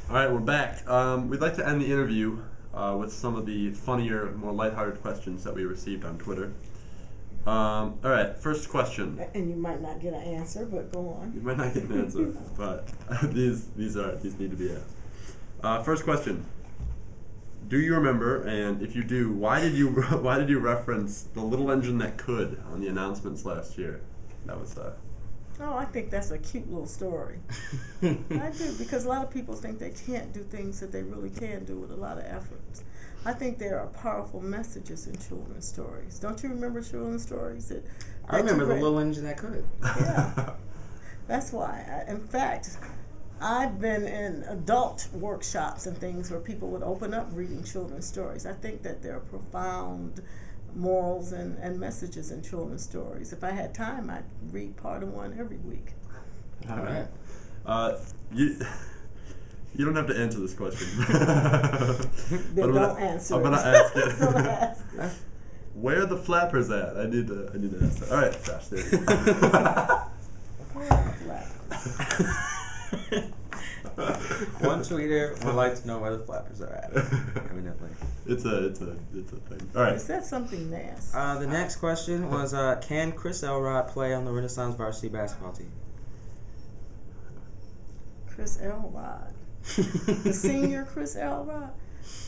All right, we're back. We'd like to end the interview with some of the funnier, more lighthearted questions that we received on Twitter. All right, first question. And you might not get an answer, but go on. You might not get an answer, but these need to be asked. First question. Do you remember, and if you do, why did you reference the little engine that could on the announcements last year? That was Oh, I think that's a cute little story. I do, because a lot of people think they can't do things that they really can do with a lot of efforts. I think there are powerful messages in children's stories. Don't you remember children's stories? I remember the little engine that could. Yeah. That's why. In fact, I've been in adult workshops and things where people would open up reading children's stories. I think that there are profound morals and messages in children's stories. If I had time, I'd read part of one every week. All right. You don't have to answer this question. Then don't answer. I'm gonna ask it. Don't ask it. Where are the flappers at? I need to ask that. All right, Josh. There you go. Where are the flappers? One tweeter would like to know where the flappers are at. Evidently, it's a thing. All right. Is that something nasty? The next question was: can Chris Elrod play on the Renaissance varsity basketball team? Chris Elrod, the senior Chris Elrod.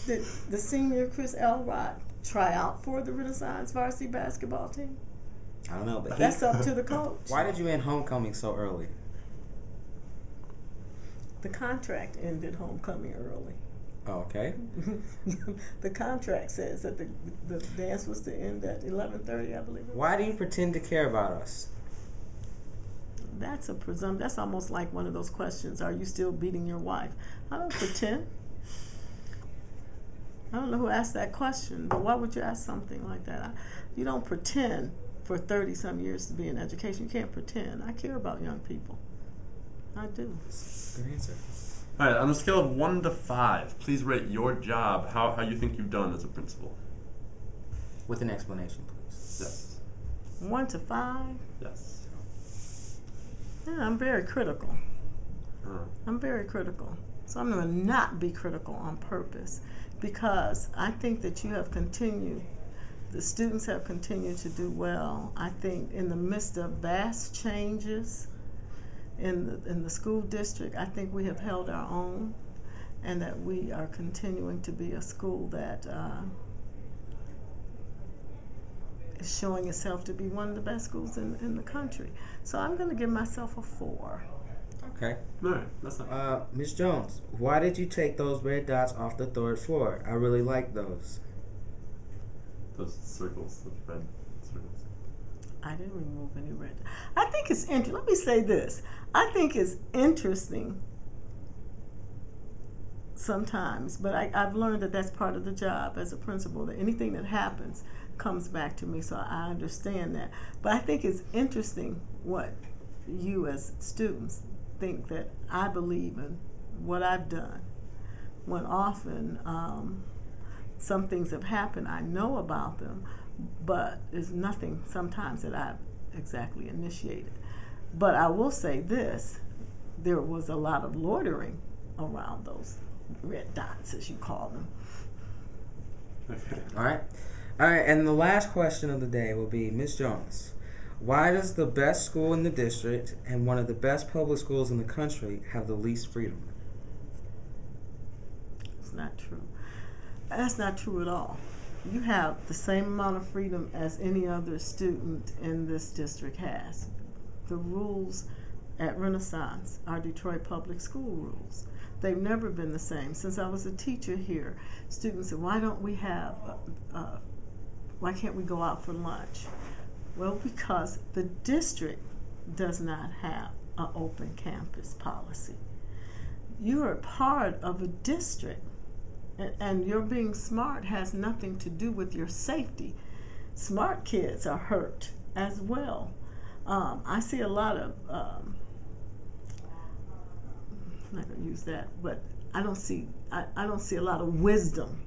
Did the senior Chris Elrod try out for the Renaissance varsity basketball team? I don't know, but that's up to the coach. Why did you end homecoming so early? The contract ended homecoming early. Oh, okay. The contract says that the dance was to end at 11:30, I believe. Why do you pretend to care about us? That's a presumption. That's almost like one of those questions. Are you still beating your wife? I don't pretend. I don't know who asked that question, but why would you ask something like that? You don't pretend for 30-some years to be in education. You can't pretend. I care about young people. I do. Good answer. All right, on a scale of 1 to 5, please rate your job, how you think you've done as a principal. With an explanation, please. Yes. 1 to 5? Yes. Yeah, I'm very critical. I'm very critical. So I'm going to not be critical on purpose, because I think that you have continued, the students have continued to do well. I think in the midst of vast changes in the school district, I think we have held our own, and that we are continuing to be a school that is showing itself to be one of the best schools in the country. So I'm going to give myself a 4. Okay. All right. That's not. Ms. Jones, why did you take those red dots off the 3rd floor? I really like those. Those circles, those red circles. I didn't remove any red. I think it's interesting. Let me say this. I think it's interesting sometimes, but I've learned that that's part of the job as a principal, that anything that happens comes back to me, so I understand that. But I think it's interesting what you as students think that I believe in what I've done, when often some things have happened, I know about them, but there's nothing sometimes that I've exactly initiated. But I will say this, there was a lot of loitering around those red dots, as you call them. Okay. All right, and the last question of the day will be, Ms. Jones, why does the best school in the district and one of the best public schools in the country have the least freedom? It's not true. That's not true at all. You have the same amount of freedom as any other student in this district has. The rules at Renaissance are Detroit Public School rules. They've never been the same. Since I was a teacher here, students said, why can't we go out for lunch? Well, because the district does not have an open campus policy. You are part of a district, and your being smart has nothing to do with your safety. Smart kids are hurt as well. I see a lot of, I'm not going to use that, but I don't see a lot of wisdom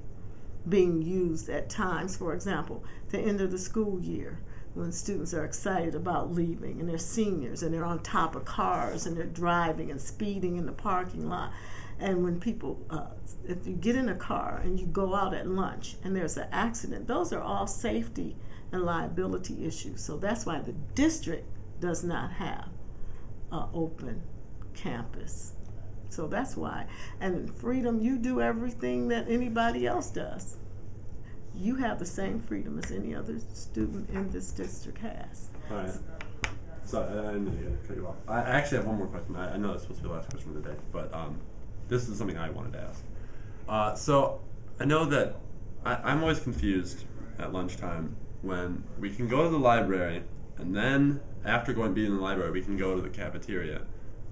being used at times. For example, the end of the school year, when students are excited about leaving and they're seniors and they're on top of cars and they're driving and speeding in the parking lot. And when people, if you get in a car and you go out at lunch and there's an accident, those are all safety and liability issues. So that's why the district does not have an open campus. So that's why. And in Freedom, you do everything that anybody else does. You have the same freedom as any other student in this district has. All right. So I didn't mean to cut you off. I actually have one more question. I know that's supposed to be the last question of the day, but this is something I wanted to ask. So I know that I'm always confused at lunchtime when we can go to the library, and then after being in the library, we can go to the cafeteria,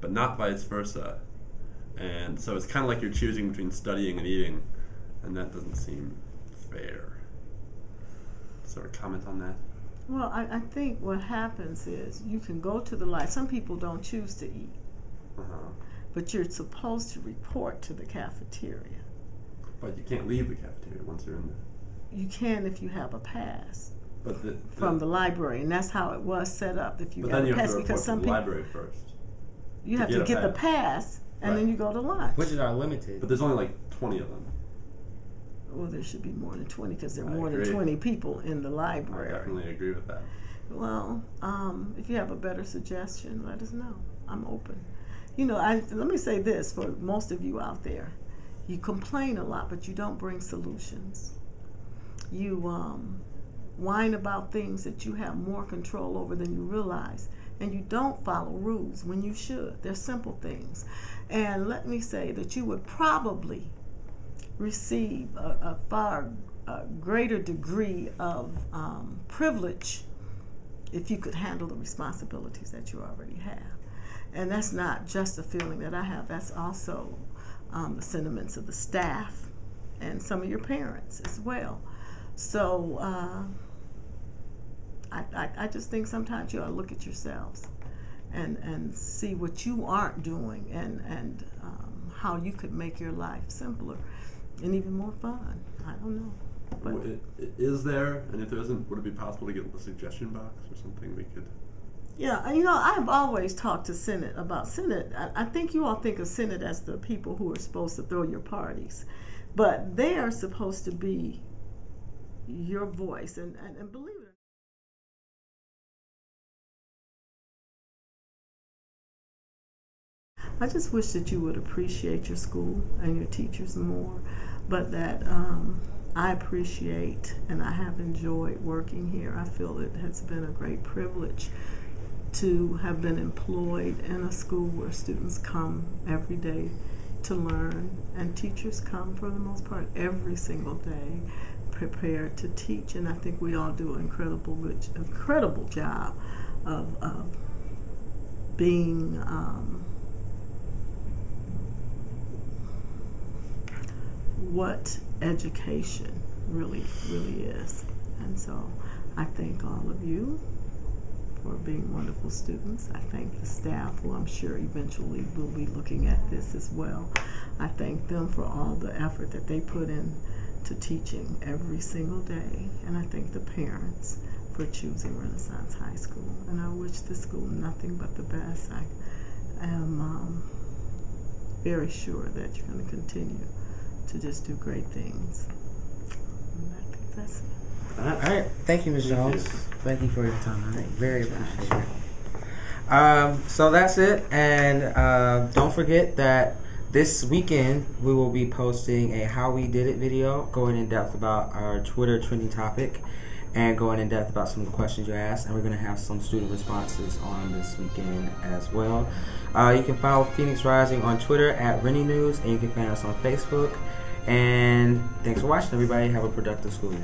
but not vice versa. And so it's kind of like you're choosing between studying and eating, and that doesn't seem fair. Is there a comment on that? Well, I think what happens is you can go to the library. Some people don't choose to eat, but you're supposed to report to the cafeteria. But you can't leave the cafeteria once you're in there. You can if you have a pass. But from the library, and that's how it was set up. If you have a pass, because some people, library first. You have to get the pass, and then you go to lunch. Which are limited. But there's only like 20 of them. Well, there should be more than 20 because there are more than 20 people in the library. I definitely agree with that. Well, if you have a better suggestion, let us know. I'm open. You know, let me say this for most of you out there. You complain a lot, but you don't bring solutions. You whine about things that you have more control over than you realize. And you don't follow rules when you should. They're simple things. And let me say that you would probably receive a far greater degree of privilege if you could handle the responsibilities that you already have. And that's not just a feeling that I have. That's also the sentiments of the staff and some of your parents as well. So I just think sometimes you ought to look at yourselves and see what you aren't doing and how you could make your life simpler and even more fun. I don't know. But is there, and if there isn't, would it be possible to get a suggestion box or something we could? Yeah, you know, I've always talked to Senate about Senate. I think you all think of Senate as the people who are supposed to throw your parties, but they are supposed to be your voice, and believe it. I just wish that you would appreciate your school and your teachers more, but that I appreciate and I have enjoyed working here. I feel it has been a great privilege to have been employed in a school where students come every day to learn, and teachers come for the most part every single day prepared to teach, and I think we all do an incredible job of being what education really is. And so I thank all of you for being wonderful students. I thank the staff, who I'm sure eventually will be looking at this as well. I thank them for all the effort that they put in to teaching every single day. And I thank the parents for choosing Renaissance High School. And I wish the school nothing but the best. I am very sure that you're going to continue to just do great things. And I think that's it. All right. Thank you, Ms. Jones. Thank you for your time. Very appreciate it. So that's it. And don't forget that this weekend we will be posting a How We Did It video, going in depth about our Twitter trending topic and going in depth about some of the questions you asked. And we're going to have some student responses on this weekend as well. You can follow Phoenix Rising on Twitter at Rennie News, and you can find us on Facebook. And thanks for watching, everybody. Have a productive school year.